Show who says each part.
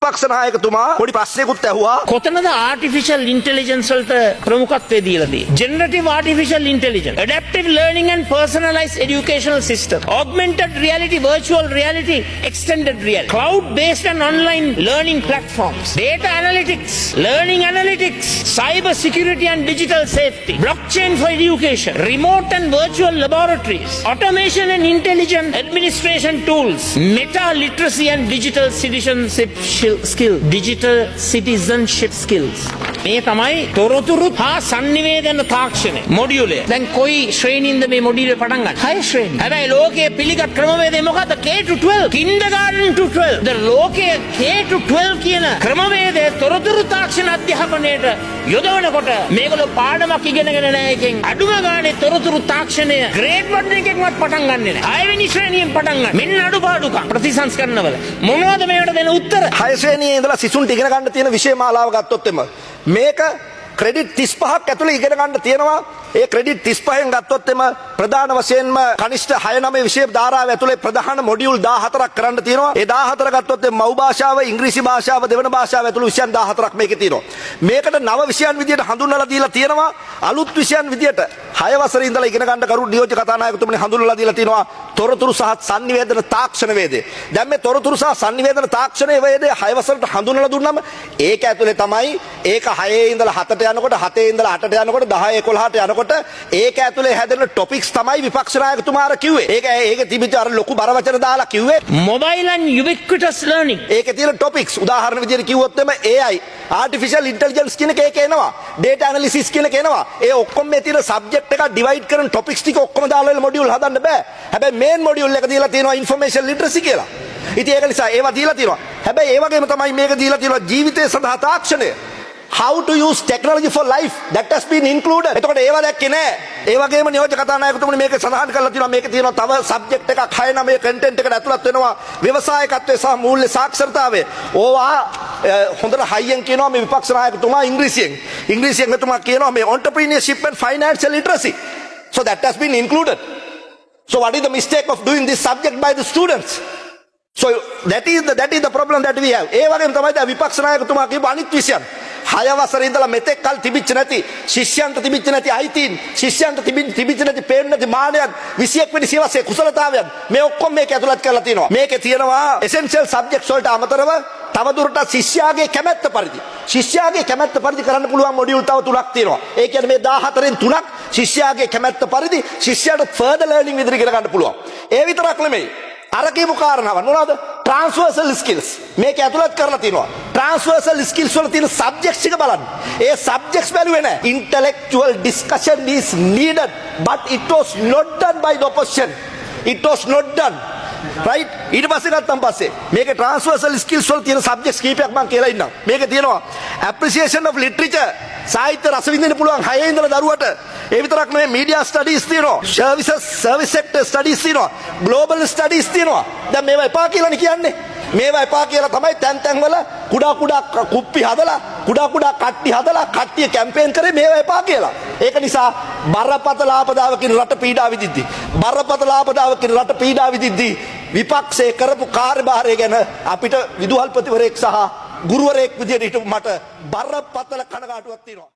Speaker 1: විපක්ෂ නායකතුමා පොඩි ප්‍රශ්නයකුත් ඇහුවා.
Speaker 2: කොතනද ආටිෆිෂල් ඉන්ටෙලිජන්ස් වලට ප්‍රමුඛත්වය දීලා තියෙන්නේ? Generative artificial intelligence, adaptive learning and personalised educational system, augmented reality, virtual reality, extended reality, cloud based and online learning platforms, data analytics, learning analytics, cyber security and digital safety, blockchain for education, remote and virtual laboratories, automation and intelligent administration tools, meta literacy and digital citizenship skills, digital citizenship skills. මේ තමයි තොරතුරු හා sannivedana තාක්ෂණය මොඩියුලය. දැන් කොයි ශ්‍රේණියෙන්ද මේ මොඩියුලය පටන් ගන්න? 6 ශ්‍රේණිය. හැබැයි ලෝකයේ පිළිගත් ක්‍රමවේදය මොකද්ද? K to 12, kindergarten to 12. ද ලෝකයේ K to 12 කියන ක්‍රමවේදය තොරතුරු තාක්ෂණ අධ්‍යාපනයට යොදවනකොට මේගොල්ලෝ පාඩමක් ඉගෙනගෙන නැහැ එකෙන්. අඩුම ගානේ තොරතුරු තාක්ෂණය ග්‍රේඩ් 1 එකෙන්වත් පටන් ගන්නෙ නැහැ. 6 වෙනි ශ්‍රේණියෙන් පටන් ගන්න. මෙන්න අඩුපාඩුකම් ප්‍රතිසංස්කරණවල. මොනවද මේකට දෙන උත්තර?
Speaker 1: 6 ශ්‍රේණියේ ඉඳලා සිසුන්ට ඉගෙන ගන්න තියෙන විෂය මාලාව ගත්තොත් එම මේක ක්‍රෙඩිට් 35ක් ඇතුළේ ඉගෙන ගන්න තියෙනවා. ඒ ක්‍රෙඩිට් 35න් ගත්තොත් එම ප්‍රධාන වශයෙන්ම කනිෂ්ඨ 6-9 විෂය ධාරාව ඇතුළේ ප්‍රධාන මොඩියුල් 14ක් කරන්න තියෙනවා. ඒ 14 ගත්තොත් මව් භාෂාව, ඉංග්‍රීසි භාෂාව, දෙවන භාෂාව ඇතුළේ විෂයන් 14ක් මේකේ තියෙනවා. මේකට නව විෂයන් විදියට හඳුන්වලා දීලා තියෙනවා. අලුත් විෂයන් විදියට 6 වසරේ ඉඳලා ඉගෙන ගන්න කරු නියෝජ්‍ය කතානායකතුමනි හඳුන්වලා දීලා තියෙනවා තොරතුරු සහ sannivedana තාක්ෂණ වේදේ. දැන් මේ තොරතුරු සහ sannivedana තාක්ෂණ වේදේ 6 වසරට හඳුන්වලා දුන්නම ඒක ඇතුලේ තමයි ඒක 6 ඉඳලා 7ට යනකොට 7 ඉඳලා 8ට යනකොට 10 11ට යනකොට ඒක ඇතුලේ හැදෙන ටොපික්ස් තමයි විපක්ෂ නායකතුමාර කිව්වේ. ඒක තිබිච්ච අර ලොකු බර වචන දාලා කිව්වේ
Speaker 2: mobile and ubiquitous learning.
Speaker 1: ඒකේ තියෙන ටොපික්ස් උදාහරණ විදියට කිව්වොත් එම AI, artificial intelligence කියන එක එනවා. data analysis කියන එක එනවා. ඒ ඔක්කොම මේ තියෙන subject එක divide කරන topics ටික ඔක්කොම දාලා මොඩියුල් හදන්න බෑ. හැබැයි main module එක දීලා තියෙනවා information literacy කියලා. ඉතින් ඒක නිසා ඒවා දීලා තියෙනවා. හැබැයි ඒ වගේම තමයි මේක දීලා තියෙනවා ජීවිතය සඳහා තාක්ෂණය. How to use technology for life, that has been included. එතකොට ඒවා දැක්කේ නෑ. ඒ වගේම නියෝජ්‍ය කතානායකතුමනි මේක සඳහන් කරලා තියෙනවා මේකේ තියෙනවා තව සබ්ජෙක්ට් එකක් 6-9 කන්ටෙන්ට් එකට ඇතුළත් වෙනවා ව්‍යවසායකත්වය සහ මූල්‍ය සාක්ෂරතාවය. ඕවා හොඳට හයියෙන් කියනවා මේ විපක්ෂ නායකතුමා ඉංග්‍රීසියෙන් මෙතුමා කියනවා මේ entrepreneurship and financial literacy. So that has been included. So what is the mistake of doing this subject by the students? So that is the problem that we have. ඒ වගේම තමයි දැන් විපක්ෂ නායකතුමා කියපු අනිත් විෂයන් 6 වසරේ ඉඳලා මෙතෙක් කල් තිබිච්ච නැති ශිෂ්‍යයන්ට තිබිච්ච නැති අයිතීන්, ශිෂ්‍යයන්ට තිබිච්ච නැති පේන්න නැති මානයන්, 21 වෙනි සියවසේ කුසලතාවයන් මේ ඔක්කොම මේක ඇතුළත් කරලා තියෙනවා. මේකේ තියෙනවා essential subjects වලට අමතරව තවදුරටත් ශිෂ්‍යයාගේ කැමැත්ත පරිදි කරන්න පුළුවන් මොඩියුල් තව 3ක් තියෙනවා. ඒ කියන්නේ මේ 14න් 3ක් ශිෂ්‍යයාගේ කැමැත්ත පරිදි ශිෂ්‍යයාට further learning විදිහට ඉගෙන ගන්න පුළුවන්. ඒ විතරක් නෙමෙයි. අර කියපු කාරණාව මොනවද? transversal skills මේක ඇතුළත් කරලා තියෙනවා. transversal skills වල තියෙන subjects එක බලන්න. ඒ subjects බැලුවේ නැහැ. Intellectual discussion is needed but it was not done by the opposition. It was not done. Right? ඊට පස්සේ ගත්තන් පස්සේ මේකේ transversal skills වල තියෙන subjects කීපයක් මම කියලා ඉන්නම්. මේකේ තියෙනවා appreciation of literature, සාහිත්‍ය රස විඳින්න පුළුවන් 6 ඉඳලා දරුවට. ඒ විතරක් නෙවෙයි media studies තියෙනවා, service sector studies තියෙනවා, global studies තියෙනවා. දැන් මේවා එපා කියලානේ කියන්නේ. මේවා එපා කියලා තමයි තැන් වල කුඩා කුප්පි හදලා කුඩා කට්ටි හදලා කට්ටිය කැම්පේන් කරේ මේවා එපා කියලා. ඒක නිසා බරපතල ආපදාවකින් රට පීඩා විදිද්දී විපක්ෂයේ කරපු කාර්යභාරය ගැන අපිට විදුහල්පතිවරයෙක් සහ ගුරුවරයෙක් විදියට මට බරපතල කනගාටුවක් තියෙනවා.